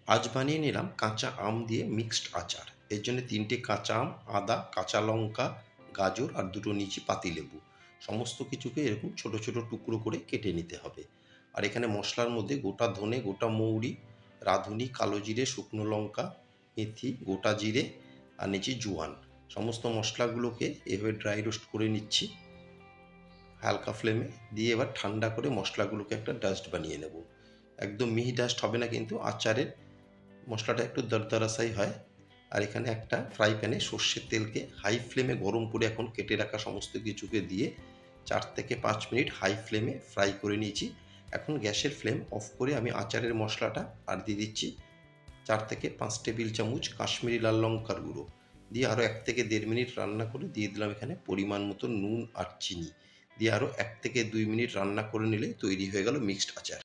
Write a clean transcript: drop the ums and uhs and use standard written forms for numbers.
আজ বানিয়ে নিলাম কাঁচা আম দিয়ে মিক্সড আচার। এর জন্য ৩টে কাঁচা আম, আদা, কাঁচা লঙ্কা, গাজর আর ২টো নিয়েছি পাতিলেবু। সমস্ত কিছুকে এরকম ছোট ছোট টুকরো করে কেটে নিতে হবে। আর এখানে মশলার মধ্যে গোটা ধনে, গোটা মৌরি, রাঁধুনি, কালো জিরে, শুকনো লঙ্কা, মেথি, গোটা জিরে আর নিয়েছি জোয়ান। সমস্ত মশলাগুলোকে এভাবে ড্রাই রোস্ট করে নিচ্ছি হালকা ফ্লেমে। দিয়ে এবার ঠান্ডা করে মশলাগুলোকে একটা ডাস্ট বানিয়ে নেব। একদম মিহি ডাস্ট হবে না কিন্তু, আচারের মশলাটা একটু দরদরাসাই হয়। আর এখানে একটা ফ্রাই প্যানে সর্ষের তেলকে হাই ফ্লেমে গরম করে এখন কেটে রাখা সমস্ত কিছুকে দিয়ে ৪ থেকে ৫ মিনিট হাই ফ্লেমে ফ্রাই করে নিয়েছি। এখন গ্যাসের ফ্লেম অফ করে আমি আচারের মশলাটা আর দিয়ে দিচ্ছি ৪ থেকে ৫ টেবিল চামচ কাশ্মীরি লাল লঙ্কার গুঁড়ো। দিয়ে আরও ১ থেকে ১.৫ মিনিট রান্না করে দিয়ে দিলাম এখানে পরিমাণ মতো নুন আর চিনি। দিয়ে আরও ১ থেকে ২ মিনিট রান্না করে নিলে তৈরি হয়ে গেল মিক্সড আচার।